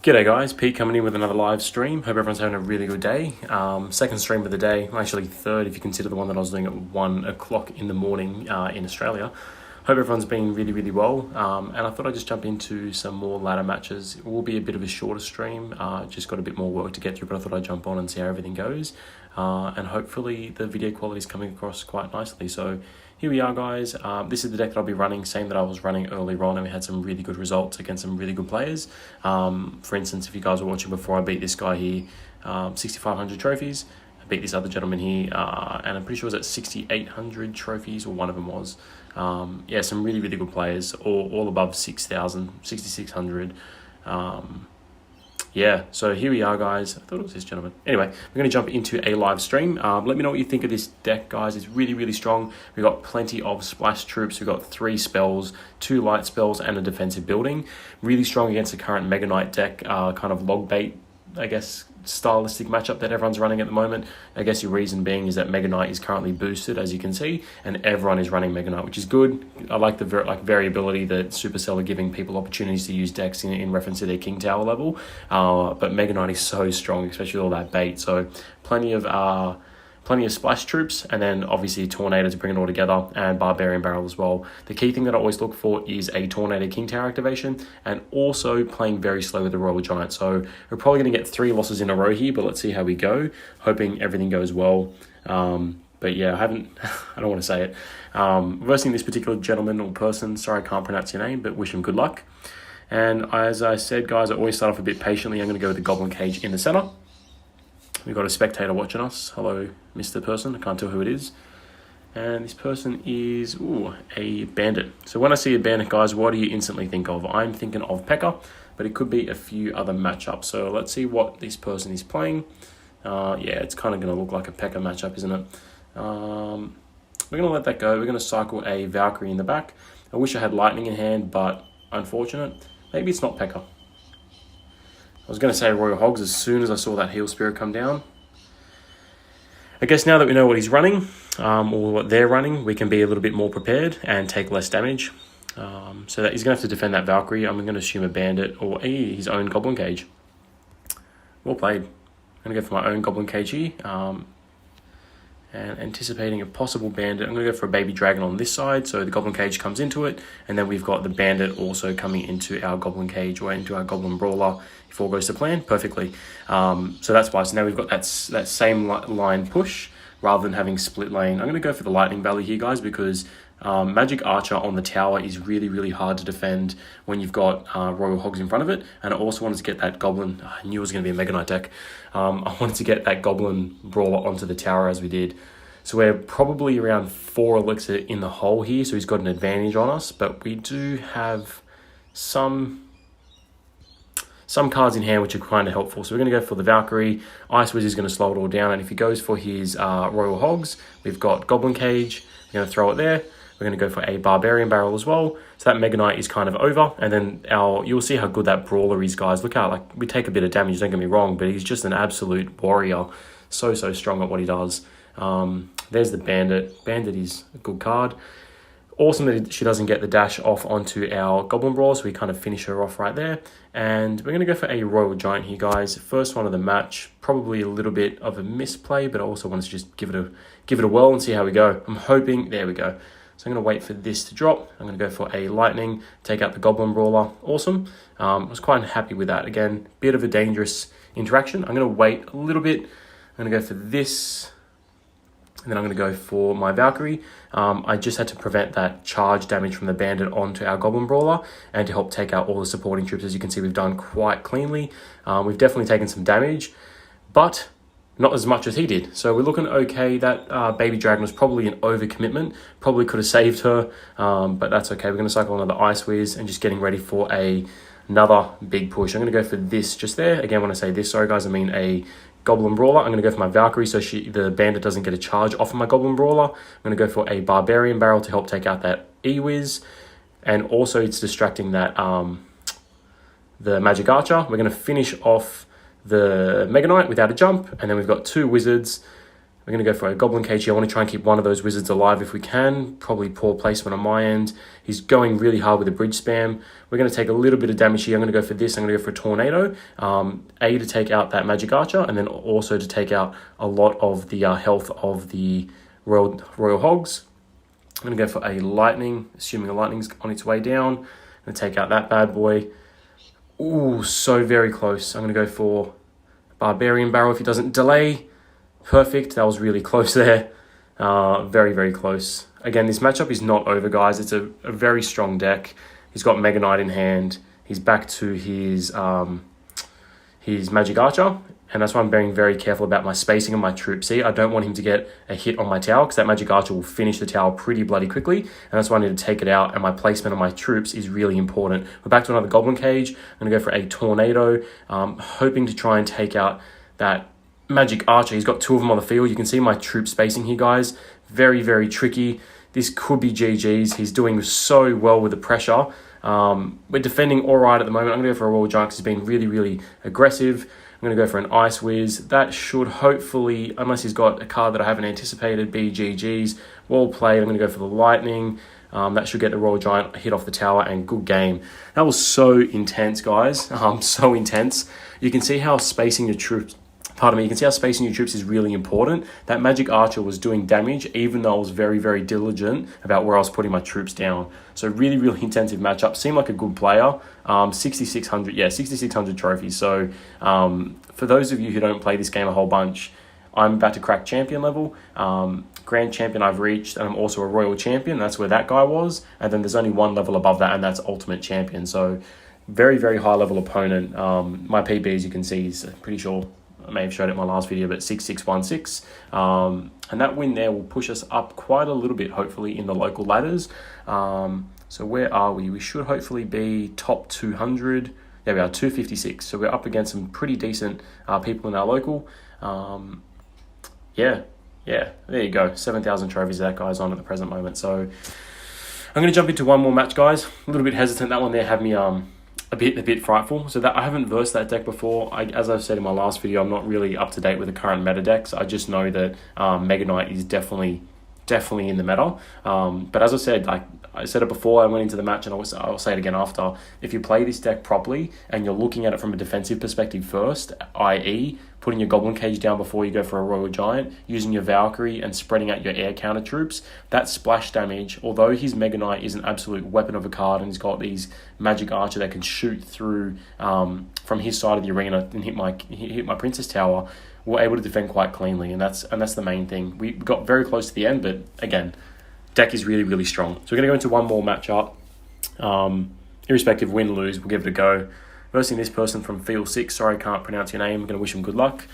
G'day guys, Pete coming in with another live stream. Hope everyone's having a really good day. Second stream of the day, actually third if you consider the one that I was doing at 1 o'clock in the morning in Australia. Hope everyone's been really well. And I thought I'd just jump into some more ladder matches. It will be a bit of a shorter stream, just got a bit more work to get through, but I thought I'd jump on and see how everything goes. And hopefully the video quality is coming across quite nicely. So here we are, guys. This is the deck that I'll be running, same that I was running earlier on, and we had some really good results against some really good players. For instance, if you guys were watching before, I beat this guy here, 6,500 trophies. I beat this other gentleman here, and I'm pretty sure it was at 6,800 trophies, or one of them was. Yeah, some really good players, all above 6,000, 6,600. Yeah, so here we are, guys. I thought it was this gentleman. Anyway, we're going to jump into a live stream. Let me know what you think of this deck, guys. It's really strong. We've got plenty of splash troops. We've got 3 spells, 2 light spells, and a defensive building. Really strong against the current Mega Knight deck, kind of log bait, I guess, stylistic matchup that everyone's running at the moment. I guess your reason being is that Mega Knight is currently boosted, as you can see, and everyone is running Mega Knight, which is good. I like the variability that Supercell are giving people opportunities to use decks in reference to their King Tower level. But Mega Knight is so strong, especially with all that bait. So plenty of splash troops, and then obviously Tornado to bring it all together, and Barbarian Barrel as well. The key thing that I always look for is a Tornado King Tower activation, and also playing very slow with the Royal Giant. So we're probably going to get 3 losses in a row here, but let's see how we go. Hoping everything goes well. But yeah, I don't want to say it. Versing this particular gentleman or person, sorry I can't pronounce your name, but wish him good luck. And as I said, guys, I always start off a bit patiently. I'm going to go with the Goblin Cage in the center. We've got a spectator watching us. Hello, Mr. Person. I can't tell who it is. And this person is a bandit. So when I see a bandit, guys, what do you instantly think of? I'm thinking of P.E.K.K.A, but it could be a few other matchups. So let's see what this person is playing. Yeah, it's kind of going to look like a P.E.K.K.A matchup, isn't it? We're going to let that go. We're going to cycle a Valkyrie in the back. I wish I had Lightning in hand, but unfortunate. Maybe it's not P.E.K.K.A. I was going to say Royal Hogs as soon as I saw that Heal Spirit come down. I guess now that we know what he's running, or what they're running, we can be a little bit more prepared and take less damage. So that he's going to have to defend that Valkyrie. I'm going to assume a Bandit or his own Goblin Cage. Well played. I'm going to go for my own Goblin Cage here. And anticipating a possible Bandit, I'm going to go for a Baby Dragon on this side, so the Goblin Cage comes into it, and then we've got the Bandit also coming into our Goblin Cage, or into our Goblin Brawler, if all goes to plan, perfectly. So that's why, so now we've got that same line push, rather than having split lane. I'm going to go for the Lightning Valley here, guys, because Magic Archer on the tower is really hard to defend when you've got Royal Hogs in front of it. And I also wanted to get that Goblin, I knew it was going to be a Mega Knight deck. I wanted to get that Goblin Brawler onto the tower as we did. So we're probably around 4 elixir in the hole here, so he's got an advantage on us, but we do have some cards in hand which are kind of helpful. So we're going to go for the Valkyrie. Ice Wiz is going to slow it all down, and if he goes for his Royal Hogs, we've got Goblin Cage. We're going to throw it there. We're going to go for a Barbarian Barrel as well. So that Mega Knight is kind of over. And then you'll see how good that Brawler is, guys. Look how, we take a bit of damage, don't get me wrong, but he's just an absolute warrior. So strong at what he does. There's the Bandit. Bandit is a good card. Awesome that she doesn't get the dash off onto our Goblin Brawler, so we kind of finish her off right there. And we're going to go for a Royal Giant here, guys. First one of the match. Probably a little bit of a misplay, but I also wanted to just give it a whirl and see how we go. I'm hoping, there we go. So I'm going to wait for this to drop. I'm going to go for a Lightning, take out the Goblin Brawler. Awesome. I was quite happy with that. Again, bit of a dangerous interaction. I'm going to wait a little bit. I'm going to go for this, and then I'm going to go for my Valkyrie. I just had to prevent that charge damage from the Bandit onto our Goblin Brawler, and to help take out all the supporting troops. As you can see, we've done quite cleanly. We've definitely taken some damage, but not as much as he did. So we're looking okay. That Baby Dragon was probably an overcommitment. Probably could have saved her, but that's okay. We're going to cycle another Ice Wiz and just getting ready for another big push. I'm going to go for this just there. Again, when I say this, sorry guys, I mean a Goblin Brawler. I'm going to go for my Valkyrie so the Bandit doesn't get a charge off of my Goblin Brawler. I'm going to go for a Barbarian Barrel to help take out that E-Wiz. And also it's distracting that the Magic Archer. We're going to finish off the Mega Knight without a jump. And then we've got 2 Wizards. We're going to go for a Goblin Cage here. I want to try and keep one of those wizards alive if we can. Probably poor placement on my end. He's going really hard with the bridge spam. We're going to take a little bit of damage here. I'm going to go for this. I'm going to go for a Tornado. A, to take out that Magic Archer, and then also to take out a lot of the health of the Royal Hogs. I'm going to go for a Lightning, assuming a Lightning's on its way down. I'm going to take out that bad boy. Ooh, so very close. I'm going to go for Barbarian Barrel if he doesn't delay. Perfect. That was really close there. Very, very close. Again, this matchup is not over, guys. It's a very strong deck. He's got Mega Knight in hand. He's back to his Magic Archer. And that's why I'm being very careful about my spacing of my troops. See, I don't want him to get a hit on my tower because that Magic Archer will finish the tower pretty bloody quickly. And that's why I need to take it out. And my placement of my troops is really important. We're back to another Goblin Cage. I'm going to go for a Tornado. Hoping to try and take out that Magic Archer. He's got two of them on the field. You can see my troop spacing here, guys. Very, very tricky. This could be GG's. He's doing so well with the pressure. We're defending all right at the moment. I'm going to go for a Royal Giant because he's been really, really aggressive. I'm going to go for an Ice Whiz. That should hopefully, unless he's got a card that I haven't anticipated, be GG's. Well played. I'm going to go for the Lightning. That should get the Royal Giant hit off the tower, and good game. That was so intense, guys. So intense. You can see how spacing your troops... Pardon me, you can see how spacing your troops is really important. That Magic Archer was doing damage, even though I was very, very diligent about where I was putting my troops down. So really, really intensive matchup. Seemed like a good player. 6,600 trophies. So for those of you who don't play this game a whole bunch, I'm about to crack champion level. Grand champion I've reached, and I'm also a royal champion. That's where that guy was. And then there's only one level above that, and that's ultimate champion. So very, very high level opponent. My PB, as you can see, is pretty sure... I may have showed it in my last video, but 6616. And that win there will push us up quite a little bit, hopefully, in the local ladders. So where are we? We should hopefully be top 200. There we are, 256. So we're up against some pretty decent people in our local. Yeah, there you go. 7,000 trophies that guy's on at the present moment. So I'm going to jump into one more match, guys. A little bit hesitant. That one there had me... a bit frightful. So that I haven't versed that deck before. As I've said in my last video, I'm not really up to date with the current meta decks. I just know that Mega Knight is definitely in the meta. But as I said, I said it before I went into the match, and I'll say it again after. If you play this deck properly and you're looking at it from a defensive perspective first, i.e. putting your Goblin Cage down before you go for a Royal Giant, using your Valkyrie and spreading out your air counter troops, that splash damage, although his Mega Knight is an absolute weapon of a card and he's got these Magic Archer that can shoot through from his side of the arena and hit my Princess Tower, we're able to defend quite cleanly, and that's the main thing. We got very close to the end, but again, deck is really, really strong. So we're going to go into one more matchup. Irrespective, win, lose, we'll give it a go. Versing this person from Field 6, sorry I can't pronounce your name, I'm going to wish him good luck.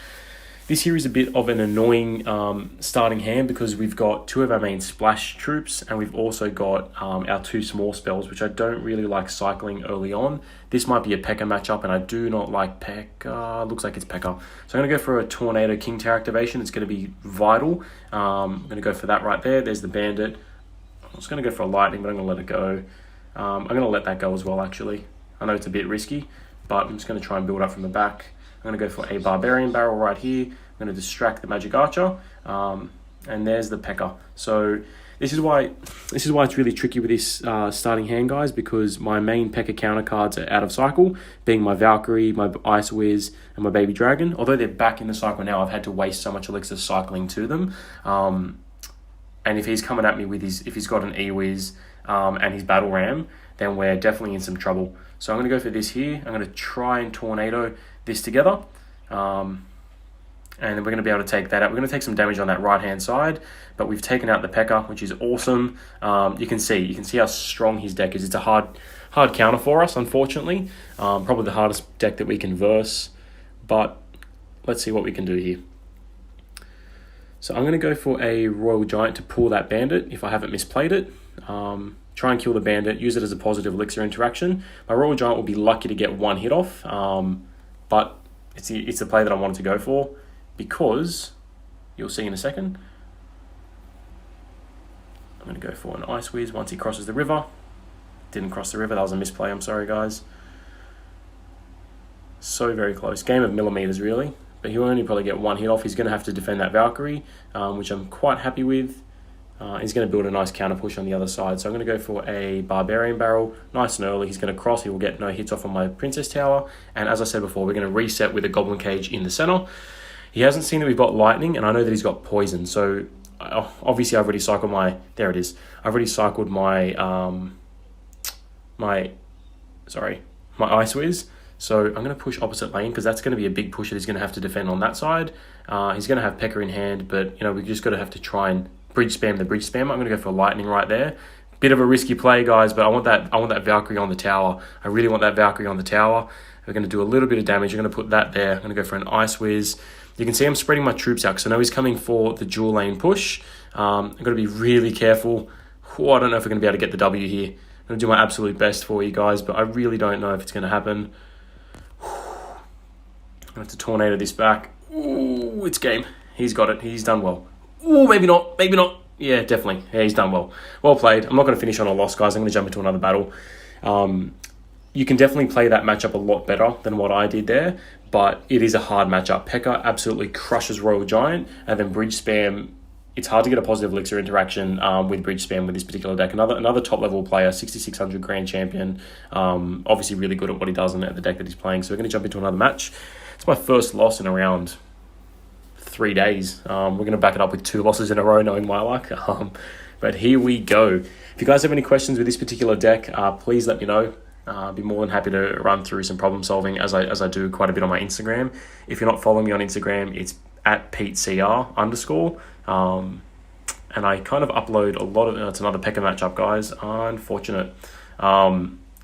This here is a bit of an annoying starting hand because we've got two of our main splash troops and we've also got our two small spells, which I don't really like cycling early on. This might be a P.E.K.K.A matchup and I do not like P.E.K.K.A. Looks like it's P.E.K.K.A. So I'm going to go for a Tornado King Tower activation. It's going to be vital. I'm going to go for that right there. There's the Bandit. I was going to go for a Lightning, but I'm going to let it go. I'm going to let that go as well, actually. I know it's a bit risky, but I'm just going to try and build up from the back. I'm going to go for a Barbarian Barrel right here. I'm going to distract the Magic Archer. And there's the P.E.K.K.A. So this is why it's really tricky with this starting hand, guys, because my main P.E.K.K.A counter cards are out of cycle, being my Valkyrie, my Ice Whiz, and my Baby Dragon. Although they're back in the cycle now, I've had to waste so much elixir cycling to them. And if he's coming at me with if he's got an E-Wiz and his Battle Ram, then we're definitely in some trouble. So I'm going to go for this here. I'm going to try and Tornado this together. And then we're going to be able to take that out. We're going to take some damage on that right-hand side, but we've taken out the P.E.K.K.A, which is awesome. You can see how strong his deck is. It's a hard counter for us, unfortunately. Probably the hardest deck that we can verse, but let's see what we can do here. So I'm going to go for a Royal Giant to pull that Bandit if I haven't misplayed it. Try and kill the Bandit, use it as a positive elixir interaction. My Royal Giant will be lucky to get one hit off, but it's the play that I wanted to go for because, you'll see in a second, I'm going to go for an Ice Whiz once he crosses the river. Didn't cross the river, that was a misplay, I'm sorry guys. So very close, game of millimeters really, but he'll only probably get one hit off. He's going to have to defend that Valkyrie, which I'm quite happy with. He's going to build a nice counter push on the other side. So I'm going to go for a Barbarian Barrel, nice and early. He's going to cross. He will get no hits off on my Princess Tower. And as I said before, we're going to reset with a Goblin Cage in the center. He hasn't seen that we've got Lightning, and I know that he's got Poison. So obviously I've already cycled my... There it is. I've already cycled my... my Ice Whiz. So I'm going to push opposite lane because that's going to be a big push that he's going to have to defend on that side. He's going to have P.E.K.K.A. in hand, but we just got to have to try and bridge spam the bridge spam. I'm going to go for Lightning right there. Bit of a risky play, guys, but I want that Valkyrie on the tower. I really want that Valkyrie on the tower. We're going to do a little bit of damage. I'm going to put that there. I'm going to go for an Ice Whiz. You can see I'm spreading my troops out because I know he's coming for the dual lane push. I've got to be really careful. I don't know if we're going to be able to get the W here. I'm going to do my absolute best for you guys, but I really don't know if it's going to happen. I'm going to have to tornado this back. Ooh, it's game. He's got it. He's done well. Ooh, maybe not. Maybe not. Yeah, definitely. Yeah, he's done well. Well played. I'm not going to finish on a loss, guys. I'm going to jump into another battle. You can definitely play that matchup a lot better than what I did there, but it is a hard matchup. P.E.K.K.A. absolutely crushes Royal Giant, and then bridge spam. It's hard to get a positive elixir interaction with bridge spam with this particular deck. Another top level player, 6600 grand champion, obviously really good at what he does at the deck that he's playing. So we're going to jump into another match. It's my first loss in around 3 days. We're going to back it up with 2 losses in a row, knowing my luck. But here we go. If you guys have any questions with this particular deck, please let me know. I'd be more than happy to run through some problem solving as I do quite a bit on my Instagram. If you're not following me on Instagram, it's at PeteCR_. And I kind of upload a lot of... it's another P.E.K.K.A. matchup, guys. Unfortunate.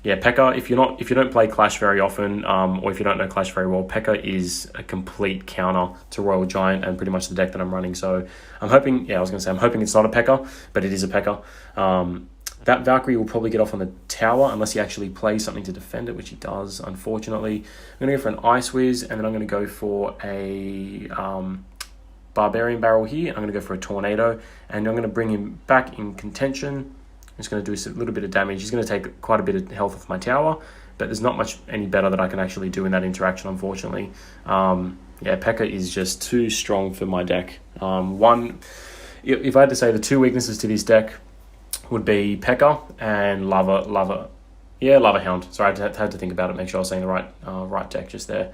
Yeah, P.E.K.K.A, if you don't play Clash very often, or if you don't know Clash very well, P.E.K.K.A is a complete counter to Royal Giant and pretty much the deck that I'm running. So I'm hoping... Yeah, I'm hoping it's not a P.E.K.K.A, but it is a P.E.K.K.A. That Valkyrie will probably get off on the tower unless he actually plays something to defend it, which he does, unfortunately. I'm going to go for an Ice Whiz, and then I'm going to go for a Barbarian Barrel here. I'm going to go for a Tornado, and I'm going to bring him back in contention. I'm just going to do a little bit of damage. He's going to take quite a bit of health off my tower, but there's not much any better that I can actually do in that interaction, unfortunately. Yeah, P.E.K.K.A is just too strong for my deck. If I had to say the 2 weaknesses to this deck, would be P.E.K.K.A and Lava Hound. Sorry, I had to think about it, make sure I was saying the right deck just there.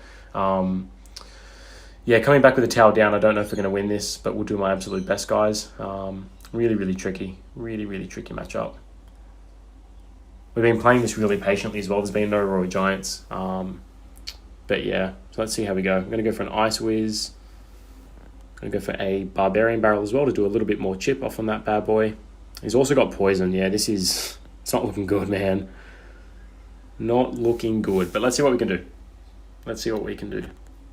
Yeah, coming back with the tower down, I don't know if we're going to win this, but we'll do my absolute best, guys. Really, really tricky. Really, really tricky matchup. We've been playing this really patiently as well. There's been no Royal Giants. But yeah, so let's see how we go. I'm going to go for an Ice Whiz. I'm going to go for a Barbarian Barrel as well to do a little bit more chip off on that bad boy. He's also got Poison. Yeah, it's not looking good, man. Not looking good. But let's see what we can do. I'm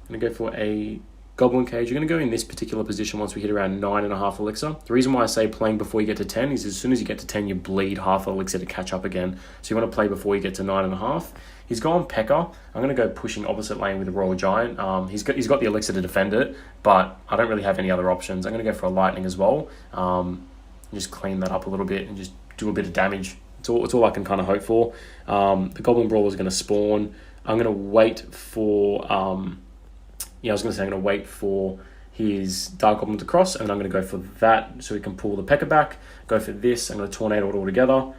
going to go for a Goblin Cage. You're going to go in this particular position once we hit around 9.5 elixir. The reason why I say playing before you get to 10 is as soon as you get to 10, you bleed half elixir to catch up again. So you want to play before you get to 9.5. He's gone P.E.K.K.A. I'm going to go pushing opposite lane with the Royal Giant. He's got the elixir to defend it, but I don't really have any other options. I'm going to go for a Lightning as well. Just clean that up a little bit and just do a bit of damage. It's all I can kind of hope for. The Goblin Brawler is going to spawn. I'm going to wait for... I'm going to wait for his Dark Goblin to cross, and I'm going to go for that so we can pull the P.E.K.K.A back. Go for this. I'm going to Tornado it all together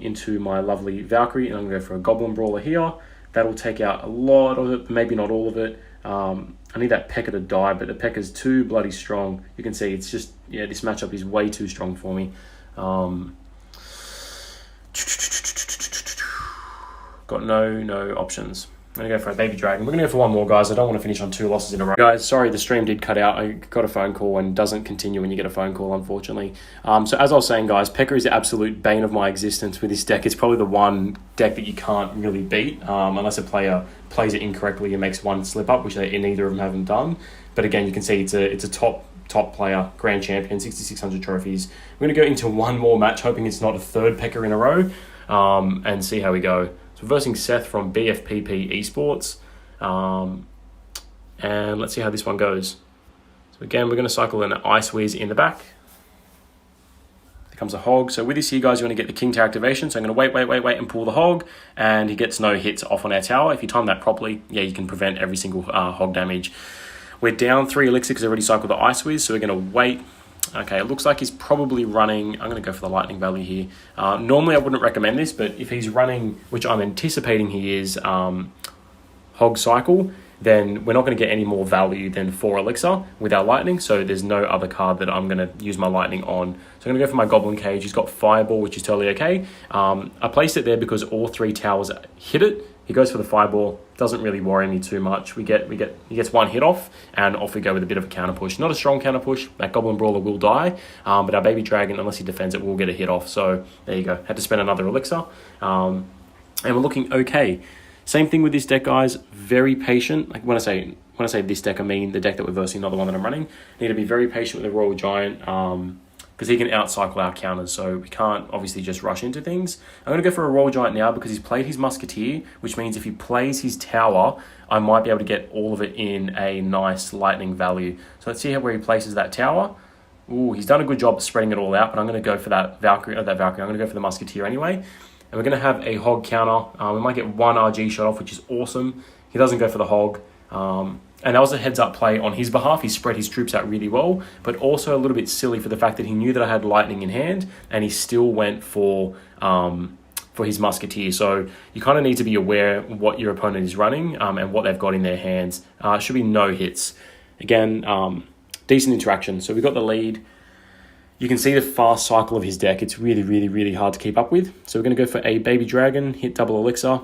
into my lovely Valkyrie, and I'm going to go for a Goblin Brawler here. That'll take out a lot of it, maybe not all of it. I need that P.E.K.K.A to die, but the P.E.K.K.A's too bloody strong. You can see it's just, this matchup is way too strong for me. Got no options. I'm going to go for a Baby Dragon. We're going to go for one more, guys. I don't want to finish on 2 losses in a row. Guys, sorry, the stream did cut out. I got a phone call and doesn't continue when you get a phone call, unfortunately. So as I was saying, guys, P.E.K.K.A is the absolute bane of my existence with this deck. It's probably the one deck that you can't really beat unless a player plays it incorrectly and makes one slip up, which neither of them haven't done. But again, you can see it's a top player, grand champion, 6,600 trophies. We're going to go into one more match, hoping it's not a third P.E.K.K.A in a row, and see how we go. So versing Seth from BFPP Esports. And let's see how this one goes. So again, we're going to cycle an Ice Whiz in the back. There comes a Hog. So with this here, guys, you want to get the King to activation. So I'm going to wait and pull the Hog, and he gets no hits off on our tower. If you time that properly, yeah, you can prevent every single Hog damage. We're down 3 elixir because I already cycled the Ice Whiz, so we're going to wait. Okay, it looks like he's probably running... I'm going to go for the lightning value here. Normally I wouldn't recommend this, but if he's running, which I'm anticipating he is, Hog Cycle, then we're not going to get any more value than 4 elixir with our lightning, so there's no other card that I'm going to use my lightning on. So I'm going to go for my Goblin Cage. He's got Fireball, which is totally okay. I placed it there because all 3 towers hit it. He goes for the Fireball. Doesn't really worry me too much. He gets 1 hit off, and off we go with a bit of a counter push. Not a strong counter push. That Goblin Brawler will die, but our Baby Dragon, unless he defends it, will get a hit off. So there you go. Had to spend another elixir, and we're looking okay. Same thing with this deck, guys. Very patient. Like when I say this deck, I mean the deck that we're versing, not the one that I'm running. Need to be very patient with the Royal Giant because he can outcycle our counters. So we can't obviously just rush into things. I'm going to go for a Royal Giant now because he's played his Musketeer, which means if he plays his Tower, I might be able to get all of it in a nice lightning value. So let's see where he places that Tower. Ooh, he's done a good job of spreading it all out, but I'm going to go for that Valkyrie. I'm going to go for the Musketeer anyway. And we're going to have a Hog counter. We might get 1 RG shot off, which is awesome. He doesn't go for the Hog. And that was a heads-up play on his behalf. He spread his troops out really well, but also a little bit silly for the fact that he knew that I had lightning in hand, and he still went for his Musketeer. So you kind of need to be aware what your opponent is running and what they've got in their hands. Should be no hits. Again, decent interaction. So we got the lead. You can see the fast cycle of his deck. It's really, really, really hard to keep up with. So we're going to go for a Baby Dragon, hit double elixir.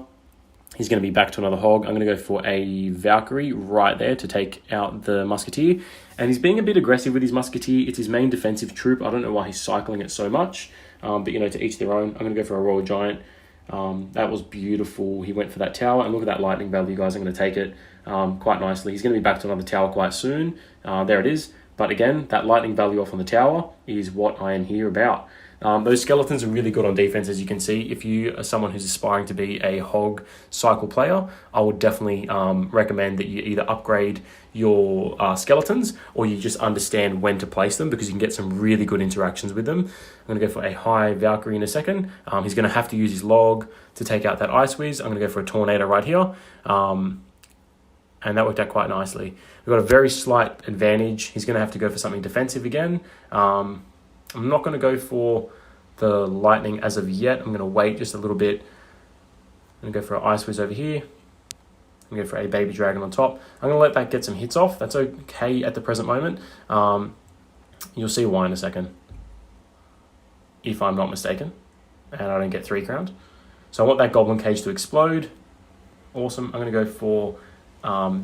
He's going to be back to another Hog. I'm going to go for a Valkyrie right there to take out the Musketeer. And he's being a bit aggressive with his Musketeer. It's his main defensive troop. I don't know why he's cycling it so much. But, to each their own. I'm going to go for a Royal Giant. That was beautiful. He went for that tower. And look at that lightning value, guys. I'm going to take it quite nicely. He's going to be back to another tower quite soon. There it is. But again, that lightning value off on the tower is what I am here about. Those skeletons are really good on defense, as you can see. If you are someone who's aspiring to be a Hog Cycle player, I would definitely recommend that you either upgrade your skeletons or you just understand when to place them, because you can get some really good interactions with them. I'm going to go for a high Valkyrie in a second. He's going to have to use his log to take out that Ice Whiz. I'm going to go for a Tornado right here. And that worked out quite nicely. We've got a very slight advantage. He's going to have to go for something defensive again. I'm not going to go for the lightning as of yet. I'm going to wait just a little bit. I'm going to go for an Ice Whiz over here. I'm going to go for a Baby Dragon on top. I'm going to let that get some hits off. That's okay at the present moment. You'll see why in a second, if I'm not mistaken, and I don't get 3 crowned. So I want that Goblin Cage to explode. Awesome. I'm going to go for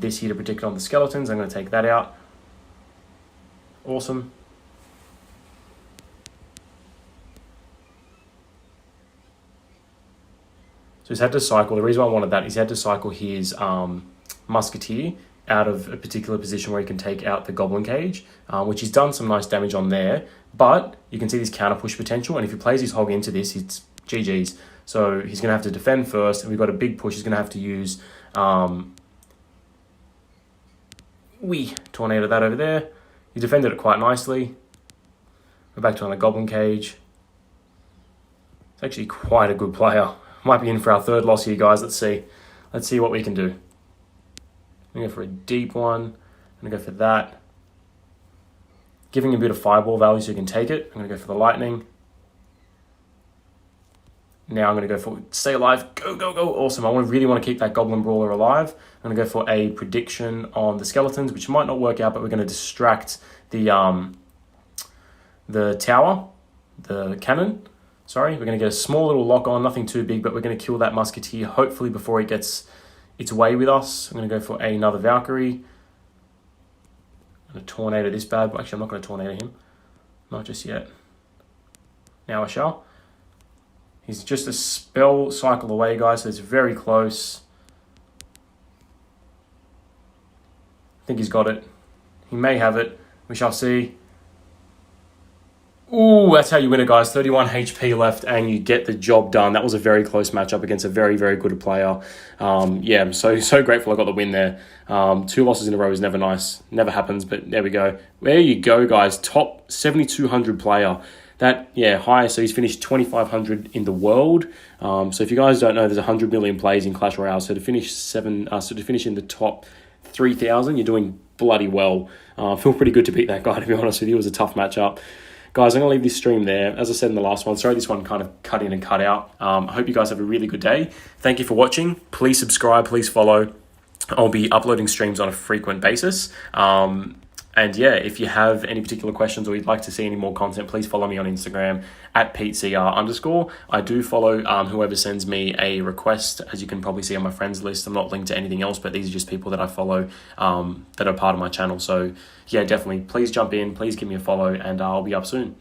this here to protect on the skeletons. I'm going to take that out. Awesome. So he's had to cycle. The reason why I wanted that is he had to cycle his Musketeer out of a particular position where he can take out the Goblin Cage, which he's done some nice damage on there. But you can see this counter push potential, and if he plays his Hog into this, it's GG's. So he's going to have to defend first, and we've got a big push. He's going to have to use Tornado that over there. He defended it quite nicely. We're back to another Goblin Cage. It's actually quite a good player. Might be in for our 3rd loss here, guys. Let's see. Let's see what we can do. I'm going to go for a deep one. I'm going to go for that. Giving him a bit of fireball value so he can take it. I'm going to go for the lightning. Now I'm going to go for stay alive. Go, go, go. Awesome. I really want to keep that Goblin Brawler alive. I'm going to go for a prediction on the skeletons, which might not work out, but we're going to distract the tower, the cannon. Sorry, we're going to get a small little lock on, nothing too big, but we're going to kill that Musketeer, hopefully before it gets its way with us. I'm going to go for another Valkyrie. I'm going to Tornado this bad. Actually, I'm not going to Tornado him. Not just yet. Now I shall. He's just a spell cycle away, guys, so it's very close. I think he's got it. He may have it. We shall see. Ooh, that's how you win it, guys. 31 HP left, and you get the job done. That was a very close matchup against a very, very good player. Yeah, I'm so grateful I got the win there. 2 losses in a row is never nice. Never happens, but there we go. There you go, guys. Top 7,200 player. That, yeah, high. So he's finished 2,500 in the world. So if you guys don't know, there's 100 million plays in Clash Royale. So to finish in the top 3,000, you're doing bloody well. Feel pretty good to beat that guy, to be honest with you. It was a tough matchup. Guys, I'm going to leave this stream there. As I said in the last one, sorry this one kind of cut in and cut out. I hope you guys have a really good day. Thank you for watching. Please subscribe, please follow. I'll be uploading streams on a frequent basis. And yeah, if you have any particular questions or you'd like to see any more content, please follow me on Instagram at PeteCR_. I do follow whoever sends me a request. As you can probably see on my friends list, I'm not linked to anything else, but these are just people that I follow that are part of my channel. So yeah, definitely please jump in, please give me a follow, and I'll be up soon.